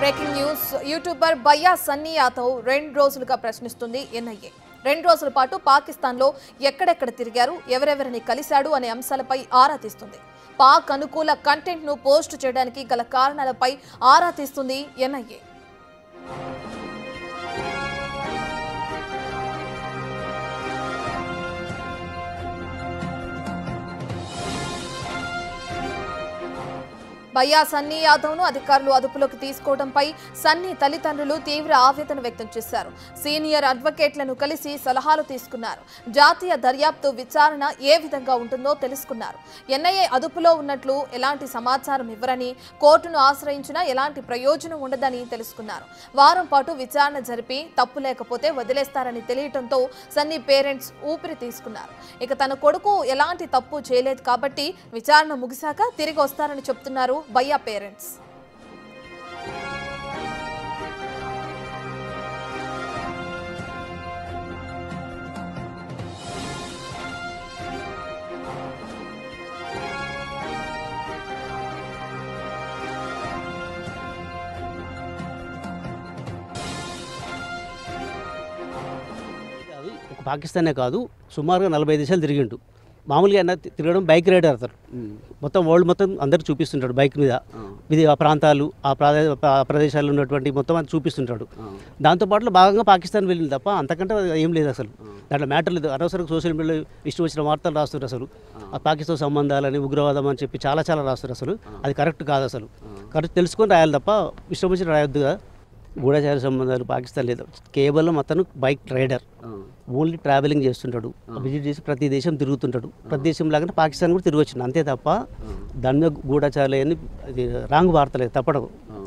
Breaking news. YouTuber Bayya Sunny Yadav 2 రోజులుగా ప్రశ్నిస్తుంది NIA. 2 రోజుల పాటు పాకిస్తాన్లో ఎక్కడెక్కడ తిరిగారు, ఎవరెవరిని కలిశాడు అనే అంశాలపై ఆరా తీస్తుంది. పాక్ అనుకూల కంటెంట్ ను పోస్ట్ చేయడానికి గల కారణాలపై ఆరా తీస్తుంది ఎన్ఐఏ. బయ్యా సన్నీ యాదవ్ ను అధికారులు అదుపులోకి తీసుకోవడంపై సన్నీ తల్లిదండ్రులు తీవ్ర ఆవేదన వ్యక్తం చేశారు. సీనియర్ అడ్వకేట్లను కలిసి సలహాలు తీసుకున్నారు. జాతీయ దర్యాప్తు విచారణ ఏ విధంగా ఉంటుందో తెలుసుకున్నారు. ఎన్ఐఏ అదుపులో ఉన్నట్లు ఎలాంటి సమాచారం ఇవ్వరని, కోర్టును ఆశ్రయించినా ఎలాంటి ప్రయోజనం ఉండదని తెలుసుకున్నారు. వారం పాటు విచారణ జరిపి తప్పు లేకపోతే వదిలేస్తారని తెలియటంతో సన్నీ పేరెంట్స్ ఊపిరి తీసుకున్నారు. ఇక తన కొడుకు ఎలాంటి తప్పు చేయలేదు కాబట్టి విచారణ ముగిశాక తిరిగి వస్తారని చెప్తున్నారు బయ్యా పేరెంట్స్. పాకిస్తానే కాదు, సుమారుగా 40 దేశాలు తిరిగిండు. మామూలుగా అయినా తిరగడం బైక్ రైడర్ అతను. మొత్తం వరల్డ్ మొత్తం అందరు చూపిస్తుంటాడు బైక్ మీద. ఇది ఆ ప్రాంతాలు, ఆ ప్రదేశాల్లో ఉన్నటువంటి మొత్తం అది చూపిస్తుంటాడు. దాంతోపాటు భాగంగా పాకిస్తాన్ వెళ్ళింది తప్ప అంతకంటే ఏం లేదు అసలు. దాంట్లో మ్యాటర్ లేదు. అనవసరంగా సోషల్ మీడియాలో ఇష్టం వచ్చిన వార్తలు రాస్తారు అసలు. ఆ పాకిస్తాన్ సంబంధాలని, ఉగ్రవాదం అని చెప్పి చాలా రాస్తారు అసలు. అది కరెక్ట్ కాదు అసలు. కరెక్ట్ తెలుసుకొని రాయాలి తప్ప ఇష్టం వచ్చిన రాయొద్దుగా. గూఢచార సంబంధాలు పాకిస్తాన్ లేదు. కేవలం అతను బైక్ రైడర్, ఓన్లీ ట్రావెలింగ్ చేస్తుంటాడు. విజిట్ చేసి ప్రతి దేశం తిరుగుతుంటాడు. ప్రతి దేశం లాగానే పాకిస్తాన్ కూడా తిరిగి వచ్చింది. అంతే తప్ప దాని మీద గూఢచారాలు అది రాంగ్ వార్తలేదు,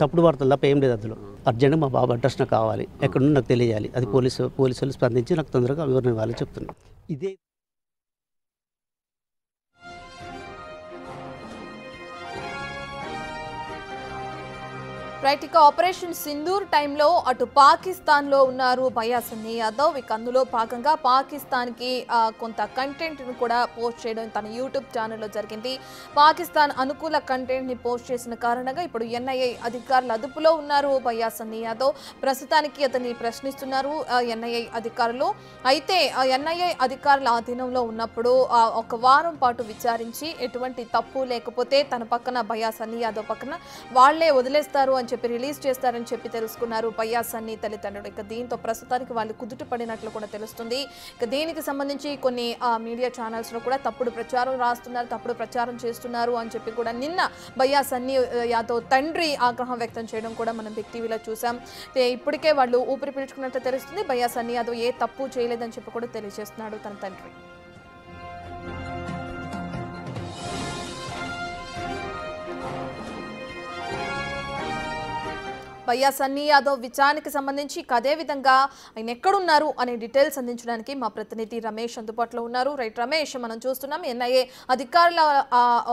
తప్పుడు వార్తలు తప్ప ఏం లేదు అందులో. అర్జెంట్గా మా బాబు అడ్రస్ నాకు కావాలి, ఎక్కడున్నా నాకు తెలియాలి. అది పోలీసులు స్పందించి నాకు తొందరగా వివరణ ఇవ్వాలని చెప్తున్నాను. ఇదే రైట్. ఇక ఆపరేషన్ సింధూర్ టైంలో అటు పాకిస్తాన్లో ఉన్నారు బయ్యా సన్నీ యాదవ్. ఇక అందులో భాగంగా పాకిస్తాన్కి కొంత కంటెంట్ను కూడా పోస్ట్ చేయడం తన యూట్యూబ్ ఛానల్లో జరిగింది. పాకిస్తాన్ అనుకూల కంటెంట్ని పోస్ట్ చేసిన కారణంగా ఇప్పుడు ఎన్ఐఏ అధికారులు అదుపులో ఉన్నారు బయ్యా సన్నీ యాదవ్. ప్రస్తుతానికి అతన్ని ప్రశ్నిస్తున్నారు ఎన్ఐఏ అధికారులు. అయితే ఎన్ఐఏ అధికారుల ఆధీనంలో ఉన్నప్పుడు ఒక వారం పాటు విచారించి ఎటువంటి తప్పు లేకపోతే తన పక్కన బయ్యా సన్నీ యాదవ్ పక్కన వాళ్లే వదిలేస్తారు అని చెప్పి రిలీజ్ చేస్తారని చెప్పి తెలుసుకున్నారు బయ్యా సన్నీ తల్లిదండ్రులు. ఇక దీంతో ప్రస్తుతానికి వాళ్ళు కుదుట పడినట్లు కూడా తెలుస్తుంది. ఇక దీనికి సంబంధించి కొన్ని మీడియా ఛానల్స్ లో కూడా తప్పుడు ప్రచారం రాస్తున్నారు, తప్పుడు ప్రచారం చేస్తున్నారు అని చెప్పి కూడా నిన్న బయ్యా సన్నీ యాదవ్ తండ్రి ఆగ్రహం వ్యక్తం చేయడం కూడా మనం బిగ్ టీవీలో చూసాం. ఇప్పటికే వాళ్ళు ఊపిరి పీల్చుకున్నట్లు తెలుస్తుంది. బయ్యా సన్నీ యాదవ్ ఏ తప్పు చేయలేదని చెప్పి కూడా తెలియజేస్తున్నాడు తన తండ్రి. బయ్యా సన్నీ యాదవ్ విచారణకి సంబంధించి అదే విధంగా ఆయన ఎక్కడున్నారు అనే డీటెయిల్స్ అందించడానికి మా ప్రతినిధి రమేష్ అందుబాటులో ఉన్నారు. రైట్ రమేష్, మనం చూస్తున్నాం ఎన్ఐఏ అధికారుల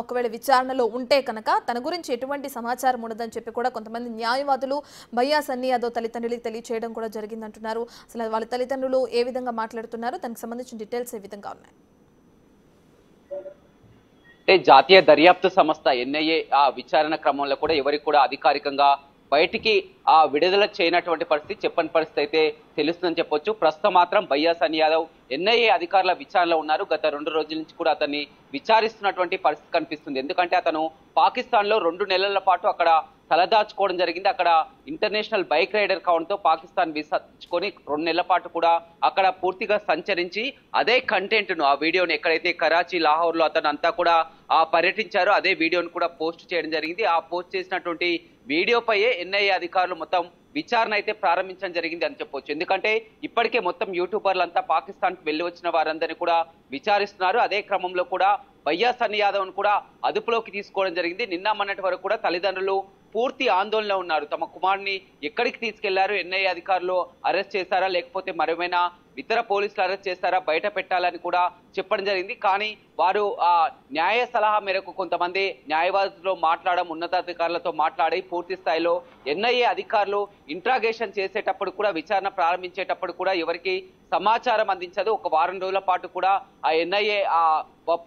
ఒకవేళ విచారణలో ఉంటే కనుక తన గురించి ఎటువంటి సమాచారం ఉండదని చెప్పి కూడా కొంతమంది న్యాయవాదులు బయ్యా సన్నీ యాదవ్ తల్లిదండ్రులకు తెలియచేయడం కూడా జరిగిందంటున్నారు. అసలు వాళ్ళ తల్లిదండ్రులు ఏ విధంగా మాట్లాడుతున్నారు, దానికి సంబంధించిన డీటెయిల్స్ ఏ విధంగా ఉన్నాయి? జాతీయ దర్యాప్తు సంస్థ ఎన్ఐఏ ఆ విచారణ క్రమంలో కూడా ఎవరికి కూడా అధికారికంగా బయటికి విడుదల చేయనటువంటి పరిస్థితి, చెప్పని పరిస్థితి అయితే తెలుస్తుందని చెప్పొచ్చు. ప్రస్తుతం మాత్రం బయ్యా సన్నీ యాదవ్ ఎన్ఐఏ అధికారుల విచారణలో ఉన్నారు. గత 2 రోజుల నుంచి కూడా అతన్ని విచారిస్తున్నటువంటి పరిస్థితి కనిపిస్తుంది. ఎందుకంటే అతను పాకిస్తాన్లో 2 నెలల పాటు అక్కడ తలదాచుకోవడం జరిగింది. అక్కడ ఇంటర్నేషనల్ బైక్ రైడర్ కావడంతో పాకిస్తాన్ విసర్చుకొని 2 నెలల పాటు కూడా అక్కడ పూర్తిగా సంచరించి అదే కంటెంట్ను, ఆ వీడియోను ఎక్కడైతే కరాచీ, లాహోర్లో అతను అంతా కూడా పర్యటించారో అదే వీడియోను కూడా పోస్ట్ చేయడం జరిగింది. ఆ పోస్ట్ చేసినటువంటి వీడియోపైయే ఎన్ఐఏ అధికారులు మొత్తం విచారణ అయితే ప్రారంభించడం జరిగింది అని చెప్పొచ్చు. ఎందుకంటే ఇప్పటికే మొత్తం యూట్యూబర్లంతా పాకిస్తాన్కి వెళ్ళి వచ్చిన వారందరినీ కూడా విచారిస్తున్నారు. అదే క్రమంలో కూడా బయ్యా సన్నీ యాదవ్ను కూడా అదుపులోకి తీసుకోవడం జరిగింది. నిన్న మొన్నటి వరకు కూడా తల్లిదండ్రులు పూర్తి ఆందోళనలో ఉన్నారు. తమ కుమారుని ఎక్కడికి తీసుకెళ్లారు, ఎన్ఐఏ అధికారులు అరెస్ట్ చేశారా లేకపోతే మరేమైనా ఇతర పోలీసులు అరెస్ట్ చేస్తారా, బయట పెట్టాలని కూడా చెప్పడం జరిగింది. కానీ వారు న్యాయ సలహా మేరకు కొంతమంది న్యాయవాదులతో మాట్లాడడం, ఉన్నతాధికారులతో మాట్లాడి పూర్తి స్థాయిలో ఎన్ఐఏ అధికారులు ఇంట్రాగేషన్ చేసేటప్పుడు కూడా, విచారణ ప్రారంభించేటప్పుడు కూడా ఎవరికి సమాచారం అందించదు. ఒక వారం రోజుల పాటు కూడా ఆ ఎన్ఐఏ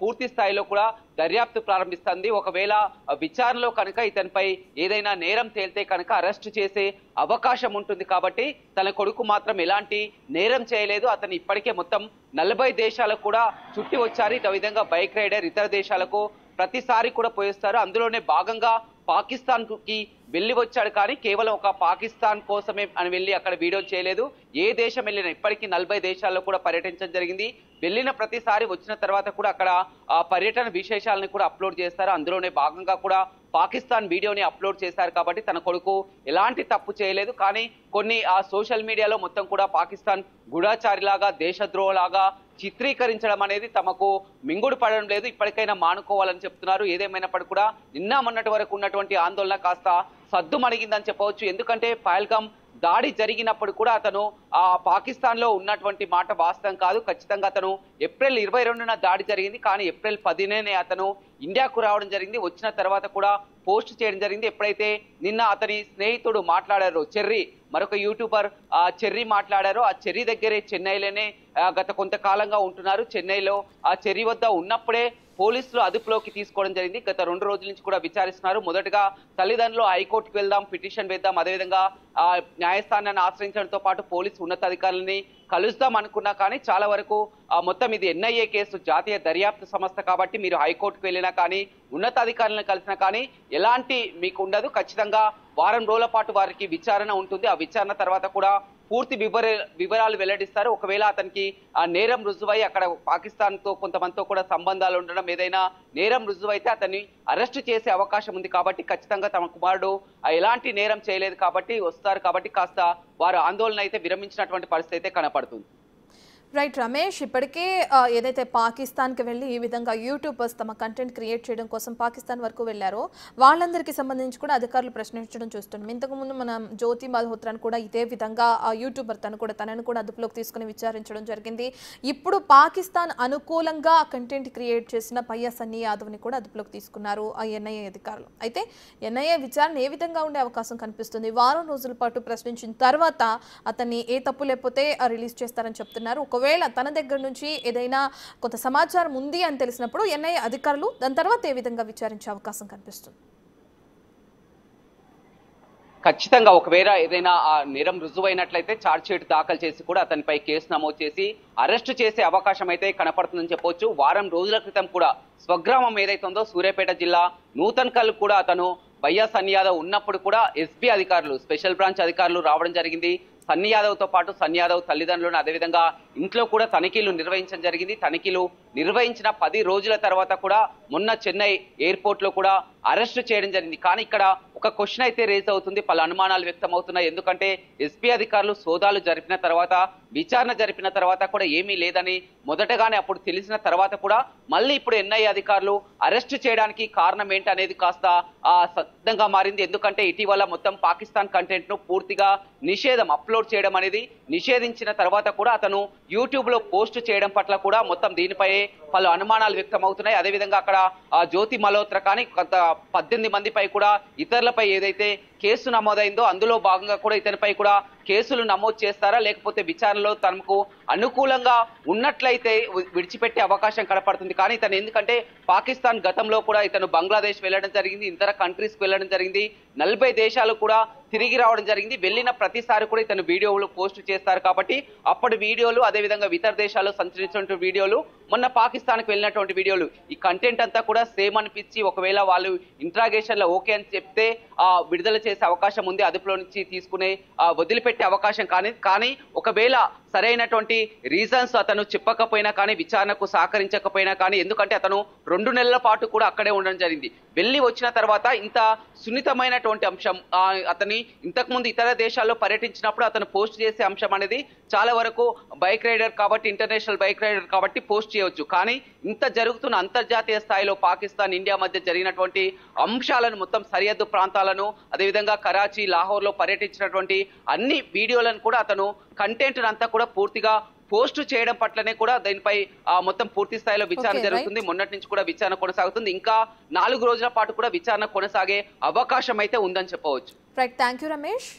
పూర్తి స్థాయిలో కూడా దర్యాప్తు ప్రారంభిస్తుంది. ఒకవేళ విచారణలో కనుక ఇతనిపై ఏదైనా నేరం తేలితే కనుక అరెస్టు చేసే అవకాశం ఉంటుంది. కాబట్టి తన కొడుకు మాత్రం ఎలాంటి నేరం చేయలేదు. అతను ఇప్పటికే మొత్తం 40 దేశాలకు కూడా చుట్టి వచ్చారు. ఈ విధంగా బైక్ రైడర్ ఇతర దేశాలకు ప్రతిసారి కూడా పోయిస్తారు. అందులోనే భాగంగా పాకిస్తాన్ కి వెళ్ళి వచ్చాడు. కానీ కేవలం ఒక పాకిస్తాన్ కోసమే అని వెళ్ళి అక్కడ వీడియో చేయలేదు. ఏ దేశం వెళ్ళినా ఇప్పటికీ 40 దేశాల్లో కూడా పర్యటించడం జరిగింది. వెళ్ళిన ప్రతిసారి వచ్చిన తర్వాత కూడా అక్కడ ఆ పర్యటన విశేషాలను కూడా అప్లోడ్ చేస్తారు. అందులోనే భాగంగా కూడా పాకిస్తాన్ వీడియోని అప్లోడ్ చేశారు. కాబట్టి తన కొడుకు ఎలాంటి తప్పు చేయలేదు. కానీ కొన్ని సోషల్ మీడియాలో మొత్తం కూడా పాకిస్తాన్ గూఢాచారిలాగా, దేశద్రోహలాగా చిత్రీకరించడం అనేది తమకు మింగుడు పడడం లేదు. ఇప్పటికైనా మానుకోవాలని చెప్తున్నారు. ఏదేమైనప్పటికీ కూడా నిన్న మొన్నటి వరకు ఉన్నటువంటి ఆందోళన కాస్త సద్దుమణిగిందని చెప్పవచ్చు. ఎందుకంటే పహల్గామ్ దాడి జరిగినప్పుడు కూడా అతను పాకిస్తాన్ లో ఉన్నటువంటి మాట వాస్తవం కాదు. ఖచ్చితంగా అతను ఏప్రిల్ 22న దాడి జరిగింది. కానీ ఏప్రిల్ 10నే అతను ఇండియాకు రావడం జరిగింది. వచ్చిన తర్వాత కూడా పోస్ట్ చేయడం జరిగింది. ఎప్పుడైతే నిన్న అతని స్నేహితుడు మాట్లాడారో, చెర్రీ, మరొక యూట్యూబర్ చెర్రీ మాట్లాడారో, ఆ చెర్రీ దగ్గరే చెన్నైలోనే గత కొంతకాలంగా ఉంటున్నారు. చెన్నైలో ఆ చెర్రీ వద్ద ఉన్నప్పుడే పోలీసులు అదుపులోకి తీసుకోవడం జరిగింది. గత 2 రోజుల నుంచి కూడా విచారిస్తున్నారు. మొదటగా తల్లిదండ్రులు హైకోర్టుకు వెళ్దాం, పిటిషన్ వేద్దాం, అదేవిధంగా న్యాయస్థానాన్ని ఆశ్రయించడంతో పాటు పోలీసు ఉన్నతాధికారులని కలుస్తాం అనుకున్నా. కానీ చాలా వరకు మొత్తం ఇది ఎన్ఐఏ కేసు, జాతీయ దర్యాప్తు సంస్థ కాబట్టి మీరు హైకోర్టుకు వెళ్ళినా కానీ, ఉన్నతాధికారులను కలిసినా కానీ ఎలాంటి మీకు ఉండదు. ఖచ్చితంగా వారం రోజుల పాటు వారికి విచారణ ఉంటుంది. ఆ విచారణ తర్వాత కూడా పూర్తి వివరాలు వెల్లడిస్తారు. ఒకవేళ అతనికి ఆ నేరం రుజువై అక్కడ పాకిస్తాన్ తో కొంతమందితో కూడా సంబంధాలు ఉండడం, ఏదైనా నేరం రుజువైతే అతన్ని అరెస్ట్ చేసే అవకాశం ఉంది. కాబట్టి ఖచ్చితంగా తమ కుమారుడు ఎలాంటి నేరం చేయలేదు కాబట్టి వస్తారు. కాబట్టి కాస్త వారు ఆందోళన అయితే విరమించినటువంటి పరిస్థితి అయితే కనపడుతుంది. రైట్ రమేష్, ఇప్పటికే ఏదైతే పాకిస్తాన్కి వెళ్ళి ఈ విధంగా యూట్యూబర్స్ తమ కంటెంట్ క్రియేట్ చేయడం కోసం పాకిస్తాన్ వరకు వెళ్ళారో వాళ్ళందరికీ సంబంధించి కూడా అధికారులు ప్రశ్నించడం చూస్తున్నాం. ఇంతకుముందు మనం జ్యోతి మల్హోత్రాను కూడా ఇదే విధంగా ఆ యూట్యూబర్ తనను కూడా అదుపులోకి తీసుకుని విచారించడం జరిగింది. ఇప్పుడు పాకిస్తాన్ అనుకూలంగా కంటెంట్ క్రియేట్ చేసిన పయ్యా సన్నీ యాదవ్ని కూడా అదుపులోకి తీసుకున్నారు ఆ ఎన్ఐఏ అధికారులు. అయితే ఎన్ఐఏ విచారణ ఏ విధంగా ఉండే అవకాశం కనిపిస్తుంది? వారం రోజుల పాటు ప్రశ్నించిన తర్వాత అతన్ని ఏ తప్పు లేకపోతే రిలీజ్ చేస్తారని చెప్తున్నారు. ఒకవేళ తన దగ్గర నుంచి ఏదైనా కొంత సమాచారం ఉంది అని తెలిసినప్పుడు ఎన్ఐఏ అధికారులు దాని తర్వాత ఏ విధంగా విచారించే అవకాశం కనిపిస్తుంది? ఖచ్చితంగా ఒకవేళ ఏదైనా ఆ నేరం రుజువైనట్లయితే ఛార్జ్ షీట్ దాఖలు చేసి కూడా అతనిపై కేసు నమోదు చేసి అరెస్టు చేసే అవకాశం అయితే కనపడుతుందని చెప్పొచ్చు. వారం రోజుల క్రితం కూడా స్వగ్రామం ఏదైతే ఉందో సూర్యాపేట జిల్లా నూతన్కల్ కూడా అతను భయ్యా సన్నీ యాదవ్ ఉన్నప్పుడు కూడా ఎస్పీ అధికారులు, స్పెషల్ బ్రాంచ్ అధికారులు రావడం జరిగింది. సన్నీ యాదవ్తో పాటు సన్నీ యాదవ్ తల్లిదండ్రులను, అదేవిధంగా ఇంట్లో కూడా తనిఖీలు నిర్వహించడం జరిగింది. తనిఖీలు నిర్వహించిన 10 రోజుల తర్వాత కూడా మొన్న చెన్నై ఎయిర్పోర్ట్ లో కూడా అరెస్ట్ చేయడం జరిగింది. కానీ ఇక్కడ ఒక క్వశ్చన్ అయితే రేజ్ అవుతుంది, పలు అనుమానాలు వ్యక్తం అవుతున్నాయి. ఎందుకంటే ఎస్పీ అధికారులు సోదాలు జరిపిన తర్వాత, విచారణ జరిపిన తర్వాత కూడా ఏమీ లేదని మొదటగానే అప్పుడు తెలిసిన తర్వాత కూడా మళ్ళీ ఇప్పుడు ఎన్ఐఏ అధికారులు అరెస్ట్ చేయడానికి కారణం ఏంటనేది కాస్త సిద్ధంగా మారింది. ఎందుకంటే ఇటీవల మొత్తం పాకిస్తాన్ కంటెంట్ ను పూర్తిగా నిషేధం, అప్లోడ్ చేయడం అనేది నిషేధించిన తర్వాత కూడా అతను యూట్యూబ్ లో పోస్ట్ చేయడం పట్ల కూడా మొత్తం దీనిపై పలు అనుమానాలు వ్యక్తం అవుతున్నాయి. అదేవిధంగా అక్కడ జ్యోతి మల్హోత్రా కానీ 18 మందిపై కూడా ఇతరులపై ఏదైతే కేసు నమోదైందో అందులో భాగంగా కూడా ఇతనిపై కూడా కేసులు నమోదు చేస్తారా, లేకపోతే విచారణలో తనకు అనుకూలంగా ఉన్నట్లయితే విడిచిపెట్టే అవకాశం కనపడుతుంది. కానీ ఇతను ఎందుకంటే పాకిస్తాన్ గతంలో కూడా ఇతను బంగ్లాదేశ్ వెళ్ళడం జరిగింది, ఇతర కంట్రీస్ కు వెళ్ళడం జరిగింది, 40 దేశాలు కూడా తిరిగి రావడం జరిగింది. వెళ్ళిన ప్రతిసారి కూడా ఇతను వీడియోలు పోస్ట్ చేస్తారు. కాబట్టి అప్పటి వీడియోలు, అదేవిధంగా ఇతర దేశాల్లో సంచరించిన వీడియోలు, మొన్న పాకిస్తాన్కి వెళ్ళినటువంటి వీడియోలు, ఈ కంటెంట్ అంతా కూడా సేమ్ అనిపించి ఒకవేళ వాళ్ళు ఇంట్రాగేషన్ లో ఓకే అని చెప్తే విడుదల చేసే అవకాశం ఉంది, అదుపులో నుంచి తీసుకునే వదిలిపెట్టే అవకాశం. కానీ ఒకవేళ సరైనటువంటి రీజన్స్ అతను చెప్పకపోయినా కానీ, విచారణకు సహకరించకపోయినా కానీ, ఎందుకంటే అతను 2 నెలల పాటు కూడా అక్కడే ఉండడం జరిగింది. వెళ్ళి వచ్చిన తర్వాత ఇంత సున్నితమైనటువంటి అంశం, అతని ఇంతకుముందు ఇతర దేశాల్లో పర్యటించినప్పుడు అతను పోస్ట్ చేసే అంశం అనేది చాలా వరకు బైక్ రైడర్ కాబట్టి, ఇంటర్నేషనల్ బైక్ రైడర్ కాబట్టి పోస్ట్ చేయవచ్చు. కానీ ఇంత జరుగుతున్న అంతర్జాతీయ స్థాయిలో పాకిస్తాన్ ఇండియా మధ్య జరిగినటువంటి అంశాలను, మొత్తం సరిహద్దు ప్రాంతాలను, అదేవిధంగా కరాచీ, లాహోర్ లో పర్యటించినటువంటి అన్ని వీడియోలను కూడా అతను కంటెంట్ అంతా కూడా పూర్తిగా పోస్ట్ చేయడం పట్లనే కూడా దీనిపై మొత్తం పూర్తి స్థాయిలో విచారణ Okay, జరుగుతుంది. మొన్నటి నుంచి కూడా విచారణ కొనసాగుతుంది. ఇంకా 4 రోజుల పాటు కూడా విచారణ కొనసాగే అవకాశం అయితే ఉందని చెప్పవచ్చు. Right, thank you Ramesh.